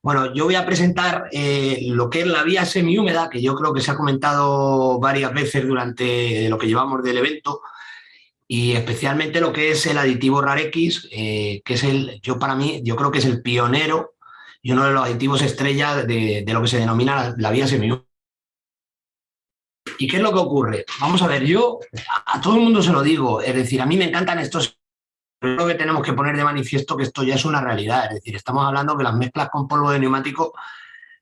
Bueno, yo voy a presentar lo que es la vía semihúmeda, que yo creo que se ha comentado varias veces durante lo que llevamos del evento, y especialmente lo que es el aditivo RAREX, que es para mí, yo creo que es el pionero y uno de los aditivos estrella de lo que se denomina la vía semihúmeda. ¿Y qué es lo que ocurre? Vamos a ver, yo a todo el mundo se lo digo, es decir, a mí me encantan estos. Creo que tenemos que poner de manifiesto que esto ya es una realidad, es decir, estamos hablando que las mezclas con polvo de neumático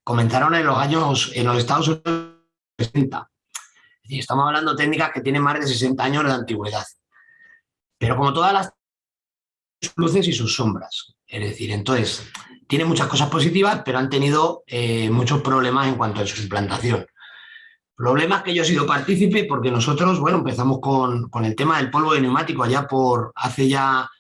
comenzaron en los Estados Unidos 60. Es decir, estamos hablando de técnicas que tienen más de 60 años de antigüedad. Pero como todas las luces y sus sombras. Es decir, entonces, tiene muchas cosas positivas, pero han tenido muchos problemas en cuanto a su implantación. Problemas que yo he sido partícipe porque nosotros, bueno, empezamos con el tema del polvo de neumático allá por hace ya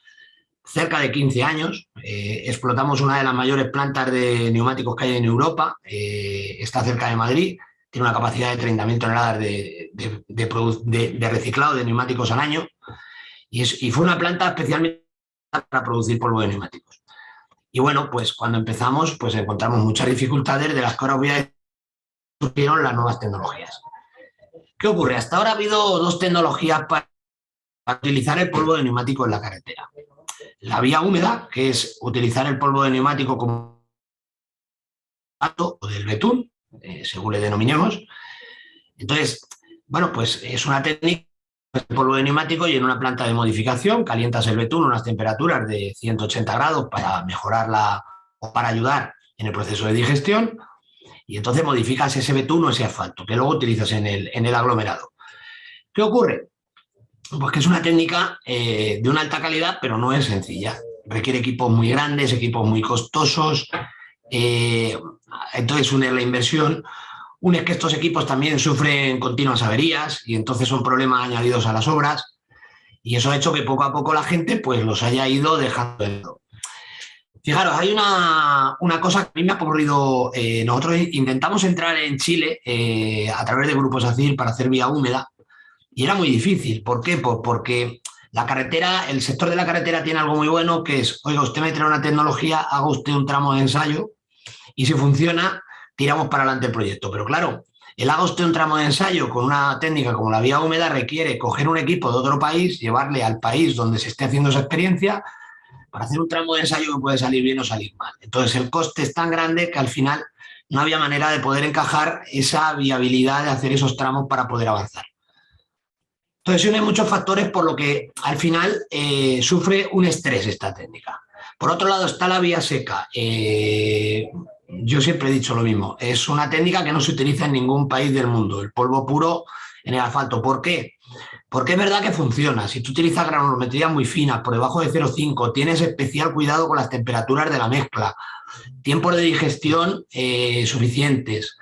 cerca de 15 años. Explotamos una de las mayores plantas de neumáticos que hay en Europa. Está cerca de Madrid. Tiene una capacidad de 30.000 toneladas de reciclado de neumáticos al año. Y fue una planta especialmente para producir polvo de neumáticos. Y bueno, pues cuando empezamos, pues encontramos muchas dificultades de las que ahora voy a decir surgieron las nuevas tecnologías. ¿Qué ocurre? Hasta ahora ha habido dos tecnologías para utilizar el polvo de neumático en la carretera. La vía húmeda, que es utilizar el polvo de neumático como o del betún, según le denominemos. Entonces, bueno, pues es una técnica de polvo de neumático y en una planta de modificación calientas el betún a unas temperaturas de 180 grados para mejorarla o para ayudar en el proceso de digestión y entonces modificas ese betún o ese asfalto que luego utilizas en el aglomerado. ¿Qué ocurre? Pues que es una técnica de una alta calidad, pero no es sencilla. Requiere equipos muy grandes, equipos muy costosos. Entonces, une la inversión. Une que estos equipos también sufren continuas averías y entonces son problemas añadidos a las obras. Y eso ha hecho que poco a poco la gente pues los haya ido dejando de lado. Fijaros, hay una cosa que a mí me ha ocurrido. Nosotros intentamos entrar en Chile a través de Grupos ACIR para hacer vía húmeda. Y era muy difícil. ¿Por qué? Porque la carretera, el sector de la carretera tiene algo muy bueno que es, oiga, usted me trae una tecnología, haga usted un tramo de ensayo y si funciona, tiramos para adelante el proyecto. Pero claro, el haga usted un tramo de ensayo con una técnica como la vía húmeda requiere coger un equipo de otro país, llevarle al país donde se esté haciendo esa experiencia para hacer un tramo de ensayo que puede salir bien o salir mal. Entonces el coste es tan grande que al final no había manera de poder encajar esa viabilidad de hacer esos tramos para poder avanzar. Entonces, hay muchos factores por lo que al final sufre un estrés esta técnica. Por otro lado está la vía seca. Yo siempre he dicho lo mismo. Es una técnica que no se utiliza en ningún país del mundo. El polvo puro en el asfalto. ¿Por qué? Porque es verdad que funciona. Si tú utilizas granulometrías muy finas, por debajo de 0,5, tienes especial cuidado con las temperaturas de la mezcla, tiempos de digestión suficientes,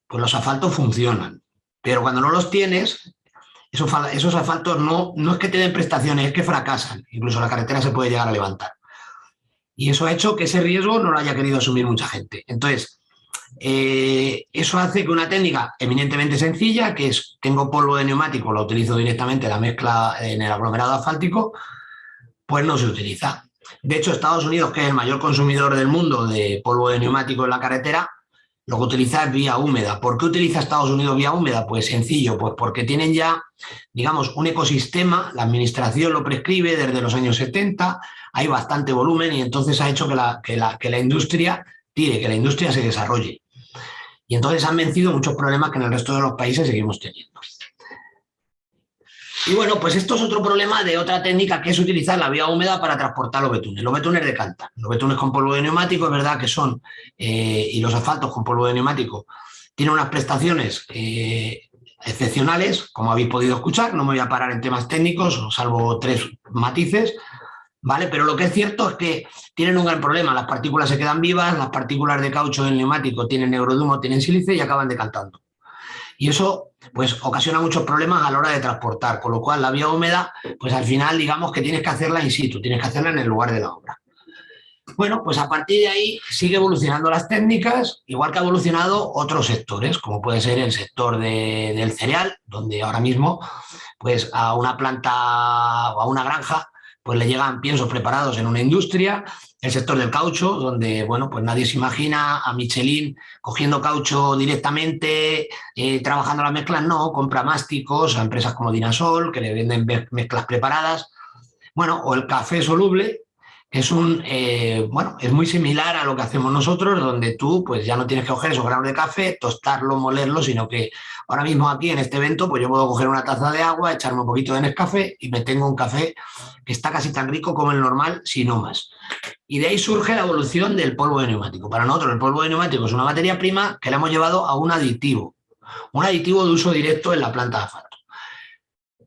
pues los asfaltos funcionan. Pero cuando no los tienes, esos asfaltos no es que te den prestaciones, es que fracasan. Incluso la carretera se puede llegar a levantar. Y eso ha hecho que ese riesgo no lo haya querido asumir mucha gente. Entonces, eso hace que una técnica eminentemente sencilla, que es, tengo polvo de neumático, lo utilizo directamente en la mezcla en el aglomerado asfáltico, pues no se utiliza. De hecho, Estados Unidos, que es el mayor consumidor del mundo de polvo de neumático en la carretera, lo que utiliza es vía húmeda. ¿Por qué utiliza Estados Unidos vía húmeda? Pues sencillo, pues porque tienen ya, digamos, un ecosistema, la administración lo prescribe desde los años 70, hay bastante volumen y entonces ha hecho que la industria tire, que la industria se desarrolle. Y entonces han vencido muchos problemas que en el resto de los países seguimos teniendo. Y bueno, pues esto es otro problema de otra técnica que es utilizar la vía húmeda para transportar los betunes. Los betunes decantan. Los betunes con polvo de neumático, es verdad que son, y los asfaltos con polvo de neumático, tienen unas prestaciones excepcionales, como habéis podido escuchar. No me voy a parar en temas técnicos, salvo 3 matices, ¿vale? Pero lo que es cierto es que tienen un gran problema. Las partículas se quedan vivas, las partículas de caucho del neumático tienen neurodumo, tienen sílice y acaban decantando. Y eso pues ocasiona muchos problemas a la hora de transportar, con lo cual la vía húmeda, pues al final digamos que tienes que hacerla in situ, tienes que hacerla en el lugar de la obra. Bueno, pues a partir de ahí sigue evolucionando las técnicas, igual que ha evolucionado otros sectores, como puede ser el sector del cereal, donde ahora mismo pues a una planta o a una granja pues le llegan piensos preparados en una industria. El sector del caucho, donde, bueno, pues nadie se imagina a Michelin cogiendo caucho directamente, trabajando las mezclas, no, compra másticos a empresas como Dinasol, que le venden mezclas preparadas. Bueno, o el café soluble, que es bueno, es muy similar a lo que hacemos nosotros, donde tú pues ya no tienes que coger esos granos de café, tostarlo, molerlo, sino que ahora mismo aquí en este evento pues yo puedo coger una taza de agua, echarme un poquito de Nescafé y me tengo un café que está casi tan rico como el normal, si no más. Y de ahí surge la evolución del polvo de neumático. Para nosotros el polvo de neumático es una materia prima que le hemos llevado a un aditivo de uso directo en la planta de asfalto.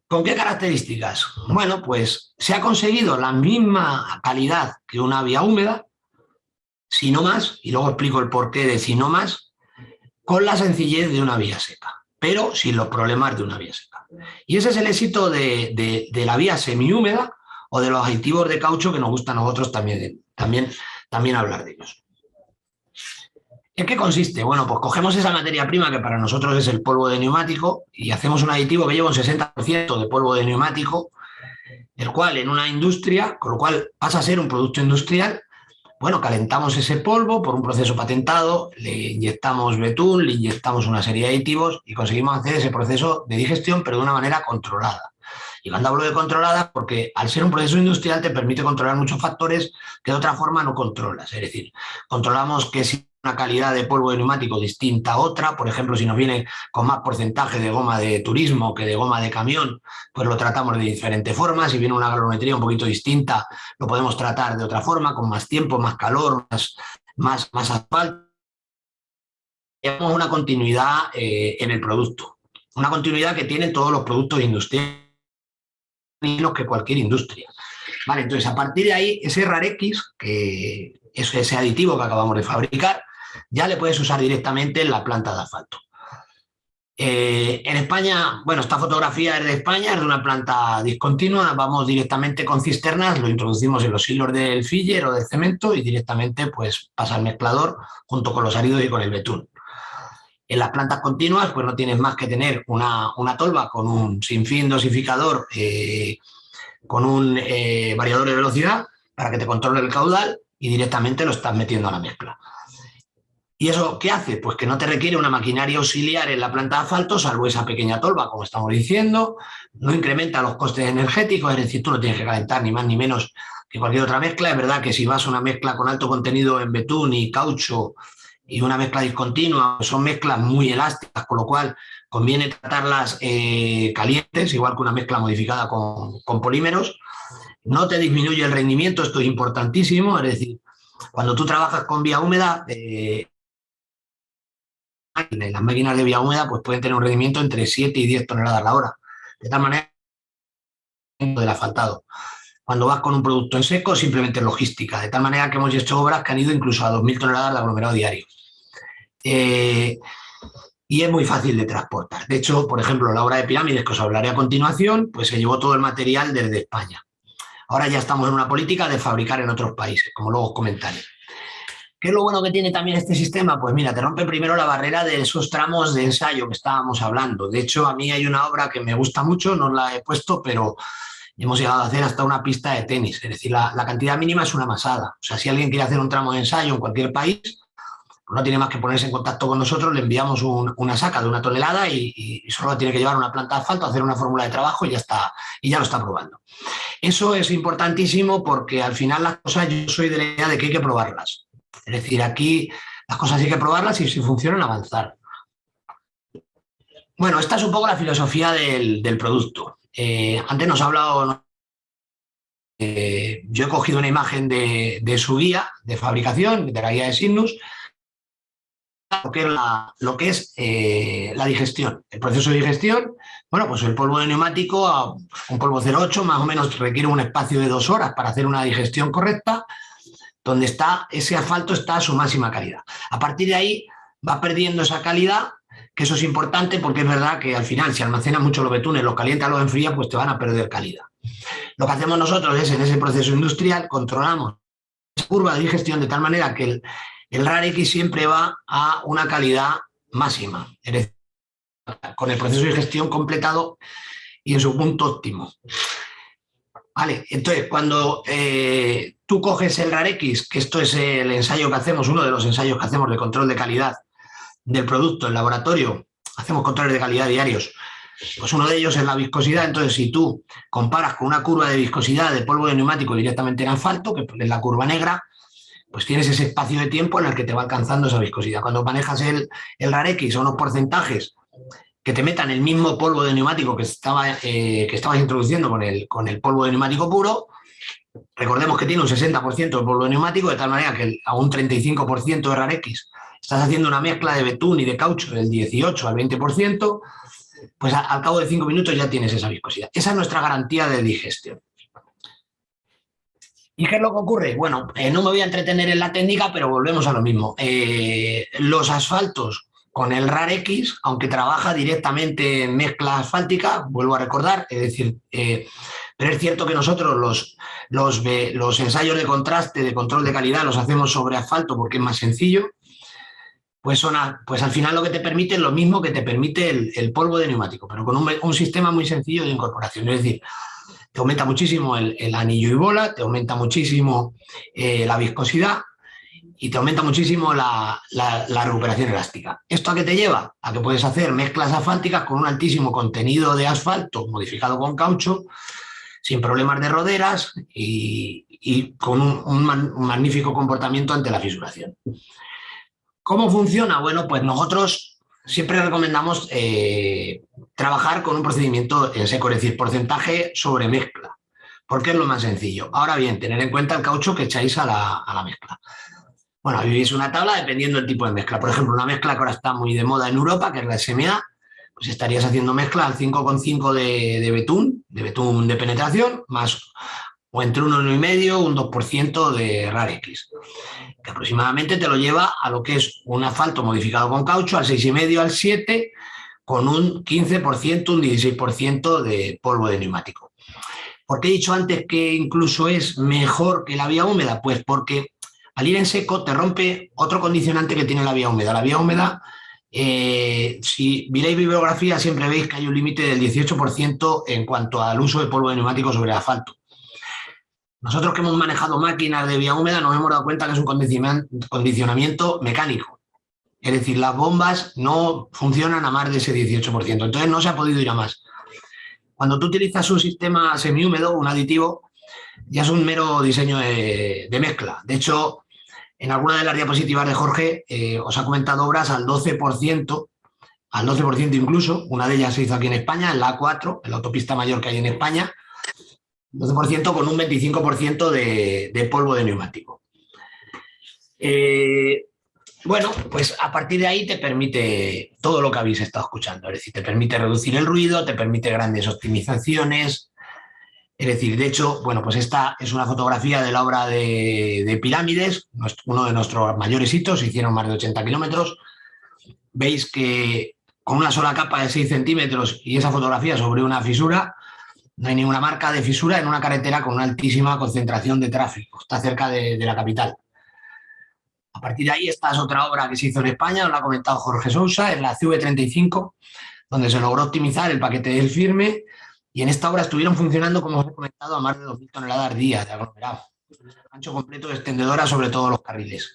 ¿Con qué características? Bueno, pues se ha conseguido la misma calidad que una vía húmeda, si no más, y luego explico el porqué de si no más, con la sencillez de una vía seca, pero sin los problemas de una vía seca. Y ese es el éxito de la vía semihúmeda o de los aditivos de caucho que nos gusta a nosotros también hablar de ellos. ¿En qué consiste? Bueno, pues cogemos esa materia prima que para nosotros es el polvo de neumático y hacemos un aditivo que lleva un 60% de polvo de neumático, el cual en una industria, con lo cual pasa a ser un producto industrial. Bueno, calentamos ese polvo por un proceso patentado, le inyectamos betún, le inyectamos una serie de aditivos y conseguimos hacer ese proceso de digestión, pero de una manera controlada. Y cuando hablo de controlada, porque al ser un proceso industrial te permite controlar muchos factores que de otra forma no controlas. Es decir, controlamos que si una calidad de polvo de neumático distinta a otra, por ejemplo, si nos viene con más porcentaje de goma de turismo que de goma de camión, pues lo tratamos de diferente forma. Si viene una granulometría un poquito distinta, lo podemos tratar de otra forma, con más tiempo, más calor, más asfalto. Tenemos una continuidad en el producto, una continuidad que tienen todos los productos industriales que cualquier industria. Vale, entonces a partir de ahí, ese RARX, que es ese aditivo que acabamos de fabricar, ya le puedes usar directamente en la planta de asfalto. En España, bueno, esta fotografía es de España, es de una planta discontinua, vamos directamente con cisternas, lo introducimos en los hilos del filler o del cemento y directamente pues pasa al mezclador junto con los áridos y con el betún. En las plantas continuas pues no tienes más que tener una tolva con un sinfín dosificador, con un variador de velocidad para que te controle el caudal y directamente lo estás metiendo a la mezcla. ¿Y eso qué hace? Pues que no te requiere una maquinaria auxiliar en la planta de asfalto, salvo esa pequeña tolva, como estamos diciendo, no incrementa los costes energéticos, es decir, tú no tienes que calentar ni más ni menos que cualquier otra mezcla. Es verdad que si vas a una mezcla con alto contenido en betún y caucho y una mezcla discontinua, son mezclas muy elásticas, con lo cual conviene tratarlas calientes, igual que una mezcla modificada con polímeros. No te disminuye el rendimiento, esto es importantísimo, es decir, cuando tú trabajas con vía húmeda, las máquinas de vía húmeda pues pueden tener un rendimiento entre 7 y 10 toneladas la hora. De tal manera, del asfaltado. Cuando vas con un producto en seco, simplemente logística. De tal manera que hemos hecho obras que han ido incluso a 2.000 toneladas de aglomerado diario. Y es muy fácil de transportar. De hecho, por ejemplo, la obra de Pirámides, que os hablaré a continuación, pues se llevó todo el material desde España. Ahora ya estamos en una política de fabricar en otros países, como luego os comentaré. ¿Qué es lo bueno que tiene también este sistema? Pues mira, te rompe primero la barrera de esos tramos de ensayo que estábamos hablando. De hecho, a mí hay una obra que me gusta mucho, no la he puesto, pero hemos llegado a hacer hasta una pista de tenis. Es decir, la cantidad mínima es una masada. O sea, si alguien quiere hacer un tramo de ensayo en cualquier país, pues no tiene más que ponerse en contacto con nosotros, le enviamos una saca de 1 tonelada y solo tiene que llevar una planta de asfalto, hacer una fórmula de trabajo y ya está, y ya lo está probando. Eso es importantísimo porque al final las cosas, yo soy de la idea de que hay que probarlas. Es decir, aquí las cosas hay que probarlas y si funcionan, avanzar. Bueno, esta es un poco la filosofía del producto. Antes nos ha hablado, yo he cogido una imagen de su guía de fabricación, de la guía de Signus, lo que es la digestión. El proceso de digestión, bueno, pues el polvo de neumático, un polvo 0,8 más o menos requiere un espacio de 2 horas para hacer una digestión correcta, donde está ese asfalto está a su máxima calidad. A partir de ahí va perdiendo esa calidad, que eso es importante porque es verdad que al final si almacenas mucho los betunes, los calientas, los enfrías, pues te van a perder calidad. Lo que hacemos nosotros es en ese proceso industrial controlamos esa curva de digestión de tal manera que el RARX siempre va a una calidad máxima, es decir, con el proceso de digestión completado y en su punto óptimo. Vale, entonces cuando tú coges el RARX, que esto es el ensayo que hacemos, uno de los ensayos que hacemos de control de calidad del producto en laboratorio, hacemos controles de calidad diarios, pues uno de ellos es la viscosidad. Entonces, si tú comparas con una curva de viscosidad de polvo de neumático directamente en asfalto, que es la curva negra, pues tienes ese espacio de tiempo en el que te va alcanzando esa viscosidad. Cuando manejas el RARX a unos porcentajes que te metan el mismo polvo de neumático que estabas introduciendo con el polvo de neumático puro, recordemos que tiene un 60% de polvo de neumático, de tal manera que a un 35% de RARX estás haciendo una mezcla de betún y de caucho del 18 al 20%, pues al cabo de 5 minutos ya tienes esa viscosidad. Esa es nuestra garantía de digestión. ¿Y qué es lo que ocurre? Bueno, no me voy a entretener en la técnica, pero volvemos a lo mismo. Los asfaltos con el RARX, aunque trabaja directamente en mezcla asfáltica, vuelvo a recordar, es decir, pero es cierto que nosotros los ensayos de contraste, de control de calidad, los hacemos sobre asfalto porque es más sencillo, pues al final lo que te permite es lo mismo que te permite el polvo de neumático, pero con un sistema muy sencillo de incorporación. Es decir, te aumenta muchísimo el anillo y bola, te aumenta muchísimo la viscosidad y te aumenta muchísimo la recuperación elástica. ¿Esto a qué te lleva? A que puedes hacer mezclas asfálticas con un altísimo contenido de asfalto modificado con caucho, sin problemas de roderas y con un magnífico comportamiento ante la fisuración. ¿Cómo funciona? Bueno, pues nosotros siempre recomendamos trabajar con un procedimiento en seco, es decir, porcentaje sobre mezcla, porque es lo más sencillo. Ahora bien, tener en cuenta el caucho que echáis a la mezcla. Bueno, ahí veis una tabla dependiendo del tipo de mezcla. Por ejemplo, una mezcla que ahora está muy de moda en Europa, que es la SMA, pues estarías haciendo mezcla al 5,5 de betún de penetración, más o entre un 1,5, un 2% de RARX, que aproximadamente te lo lleva a lo que es un asfalto modificado con caucho, al 6,5, al 7, con un 15%, un 16% de polvo de neumático. ¿Por qué he dicho antes que incluso es mejor que la vía húmeda? Pues porque al ir en seco te rompe otro condicionante que tiene la vía húmeda. La vía húmeda, si miráis bibliografía, siempre veis que hay un límite del 18% en cuanto al uso de polvo de neumático sobre el asfalto. Nosotros que hemos manejado máquinas de vía húmeda nos hemos dado cuenta que es un condicionamiento mecánico. Es decir, las bombas no funcionan a más de ese 18%. Entonces no se ha podido ir a más. Cuando tú utilizas un sistema semihúmedo, un aditivo, ya es un mero diseño de mezcla. De hecho, en alguna de las diapositivas de Jorge os ha comentado obras al 12% incluso. Una de ellas se hizo aquí en España, en la A4, en la autopista mayor que hay en España, 12% con un 25% de polvo de neumático. Bueno, pues a partir de ahí te permite todo lo que habéis estado escuchando, es decir, te permite reducir el ruido, te permite grandes optimizaciones, es decir, de hecho, bueno, pues esta es una fotografía de la obra de Pirámides, uno de nuestros mayores hitos, se hicieron más de 80 kilómetros, veis que con una sola capa de 6 centímetros y esa fotografía sobre una fisura, no hay ninguna marca de fisura en una carretera con una altísima concentración de tráfico, está cerca de la capital. A partir de ahí, esta es otra obra que se hizo en España, os la ha comentado Jorge Sousa, es la CV35, donde se logró optimizar el paquete del firme, y en esta obra estuvieron funcionando, como os he comentado, a más de 2.000 toneladas día de aglomerado. Ancho completo de extendedora sobre todos los carriles.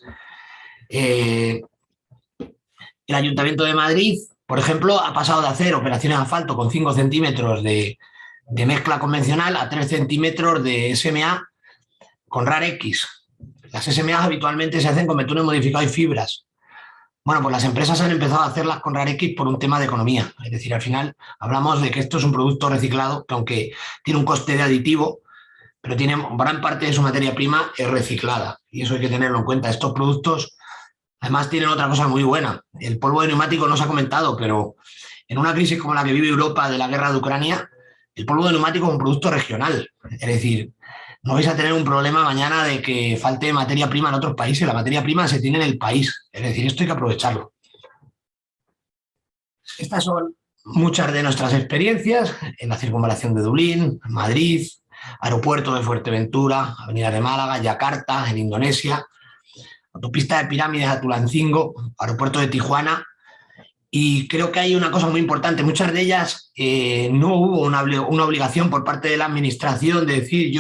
El Ayuntamiento de Madrid, por ejemplo, ha pasado de hacer operaciones de asfalto con 5 centímetros de mezcla convencional a 3 centímetros de SMA con RARX. Las SMA habitualmente se hacen con betunes modificados y fibras. Bueno, pues las empresas han empezado a hacerlas con RARX por un tema de economía. Es decir, al final hablamos de que esto es un producto reciclado, que aunque tiene un coste de aditivo, pero tiene gran parte de su materia prima es reciclada. Y eso hay que tenerlo en cuenta. Estos productos, además, tienen otra cosa muy buena. El polvo de neumático no se ha comentado, pero en una crisis como la que vive Europa de la guerra de Ucrania, el polvo de neumático es un producto regional. Es decir, no vais a tener un problema mañana de que falte materia prima en otros países. La materia prima se tiene en el país. Es decir, esto hay que aprovecharlo. Estas son muchas de nuestras experiencias en la circunvalación de Dublín, Madrid, aeropuerto de Fuerteventura, avenida de Málaga, Yakarta, en Indonesia, autopista de Pirámides a Tulancingo, aeropuerto de Tijuana Y creo que hay una cosa muy importante, muchas de ellas no hubo una obligación por parte de la administración de decir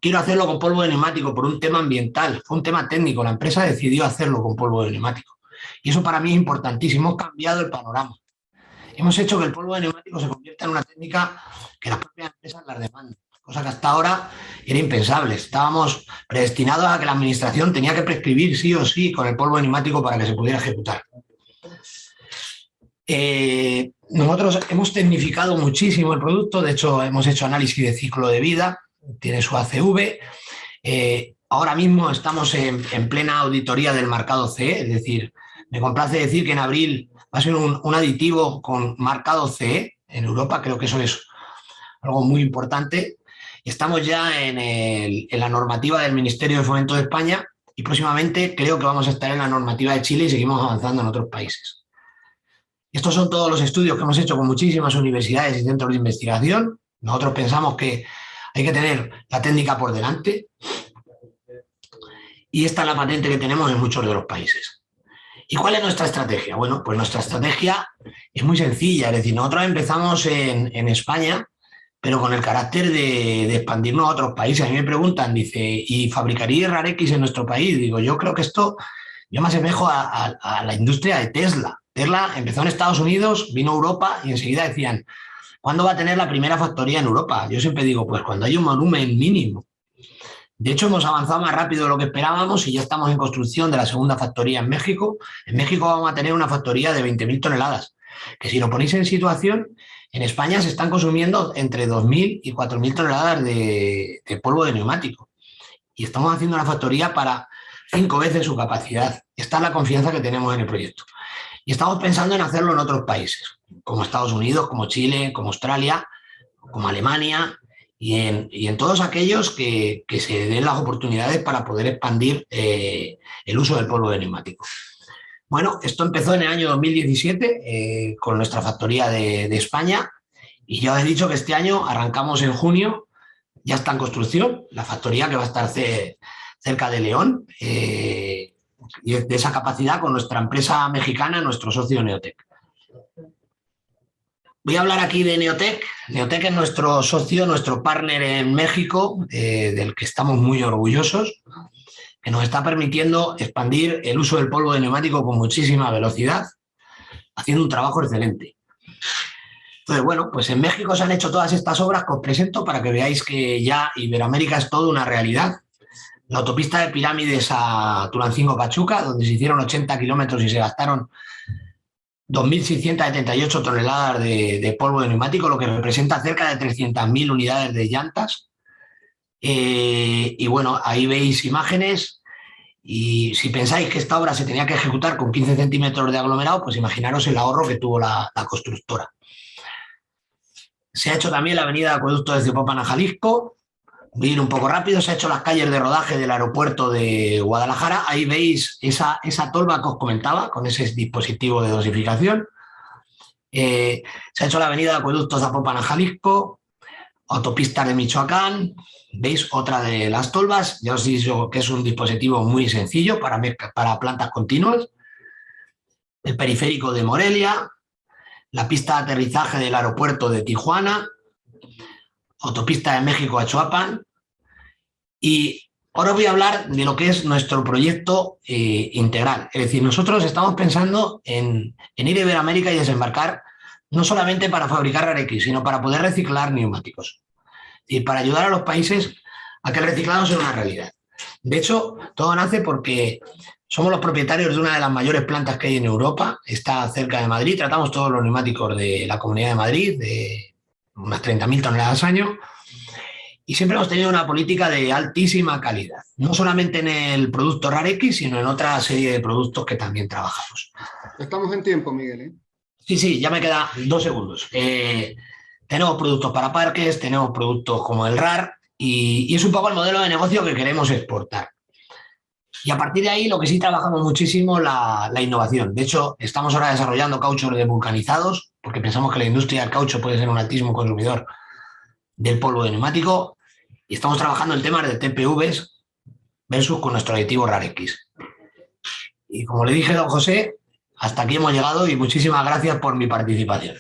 quiero hacerlo con polvo de neumático por un tema ambiental, fue un tema técnico, la empresa decidió hacerlo con polvo de neumático. Y eso para mí es importantísimo, hemos cambiado el panorama. Hemos hecho que el polvo de neumático se convierta en una técnica que las propias empresas las demandan, cosa que hasta ahora era impensable. Estábamos predestinados a que la administración tenía que prescribir sí o sí con el polvo de neumático para que se pudiera ejecutar. Nosotros hemos tecnificado muchísimo el producto, de hecho hemos hecho análisis de ciclo de vida, tiene su ACV. Ahora mismo estamos en plena auditoría del marcado CE, es decir, me complace decir que en abril va a ser un aditivo con marcado CE en Europa, creo que eso es algo muy importante. Estamos ya en la normativa del Ministerio de Fomento de España y próximamente creo que vamos a estar en la normativa de Chile y seguimos avanzando en otros países. Estos son todos los estudios que hemos hecho con muchísimas universidades y centros de investigación. Nosotros pensamos que hay que tener la técnica por delante y esta es la patente que tenemos en muchos de los países. ¿Y cuál es nuestra estrategia? Bueno, pues nuestra estrategia es muy sencilla, es decir, nosotros empezamos en España, pero con el carácter de expandirnos a otros países. A mí me preguntan, dice, ¿y fabricaría Rarex en nuestro país? Digo, yo creo que esto, yo me asemejo a la industria de Tesla. Tesla empezó en Estados Unidos, vino a Europa y enseguida decían, ¿cuándo va a tener la primera factoría en Europa? Yo siempre digo, pues cuando hay un volumen mínimo. De hecho, hemos avanzado más rápido de lo que esperábamos y ya estamos en construcción de la segunda factoría en México. En México vamos a tener una factoría de 20.000 toneladas, que si lo ponéis en situación, en España se están consumiendo entre 2.000 y 4.000 toneladas de polvo de neumático. Y estamos haciendo una factoría para 5 veces su capacidad. Esta es la confianza que tenemos en el proyecto. Y estamos pensando en hacerlo en otros países, como Estados Unidos, como Chile, como Australia, como Alemania, y en todos aquellos que se den las oportunidades para poder expandir el uso del polvo de neumático. Bueno, esto empezó en el año 2017 con nuestra factoría de España y ya os he dicho que este año arrancamos en junio, ya está en construcción, la factoría que va a estar cerca de León, y de esa capacidad con nuestra empresa mexicana, nuestro socio Neotec. Voy a hablar aquí de Neotec. Neotec es nuestro socio, nuestro partner en México, del que estamos muy orgullosos, que nos está permitiendo expandir el uso del polvo de neumático con muchísima velocidad, haciendo un trabajo excelente. Entonces, bueno, pues en México se han hecho todas estas obras que os presento para que veáis que ya Iberoamérica es toda una realidad. La autopista de Pirámides a Tulancingo-Pachuca, donde se hicieron 80 kilómetros y se gastaron 2.678 toneladas de polvo de neumático, lo que representa cerca de 300.000 unidades de llantas. Y bueno, ahí veis imágenes y si pensáis que esta obra se tenía que ejecutar con 15 centímetros de aglomerado, pues imaginaros el ahorro que tuvo la constructora. Se ha hecho también la avenida de acueducto de Zapopan a Jalisco. Voy a ir un poco rápido, se ha hecho las calles de rodaje del aeropuerto de Guadalajara. Ahí veis esa tolva que os comentaba, con ese dispositivo de dosificación. Se ha hecho la avenida de acueducto de Zapopan a Jalisco, autopistas de Michoacán. ¿Veis? Otra de las tolvas. Ya os he dicho que es un dispositivo muy sencillo para plantas continuas. El periférico de Morelia, la pista de aterrizaje del aeropuerto de Tijuana, autopista de México a Choapan. Y ahora voy a hablar de lo que es nuestro proyecto integral. Es decir, nosotros estamos pensando en ir a Iberoamérica y desembarcar no solamente para fabricar Rarex, sino para poder reciclar neumáticos y para ayudar a los países a que el reciclado sea una realidad. De hecho, todo nace porque somos los propietarios de una de las mayores plantas que hay en Europa, está cerca de Madrid, tratamos todos los neumáticos de la Comunidad de Madrid, de unas 30.000 toneladas al año, y siempre hemos tenido una política de altísima calidad, no solamente en el producto Rarex, sino en otra serie de productos que también trabajamos. Estamos en tiempo, Miguel, ¿eh? Sí, ya me quedan 2 segundos. Tenemos productos para parques, tenemos productos como el RAR y es un poco el modelo de negocio que queremos exportar. Y a partir de ahí lo que sí trabajamos muchísimo la innovación. De hecho, estamos ahora desarrollando cauchos desvulcanizados porque pensamos que la industria del caucho puede ser un altísimo consumidor del polvo de neumático y estamos trabajando en temas de TPVs versus con nuestro aditivo Rarex. Y como le dije a don José, hasta aquí hemos llegado y muchísimas gracias por mi participación.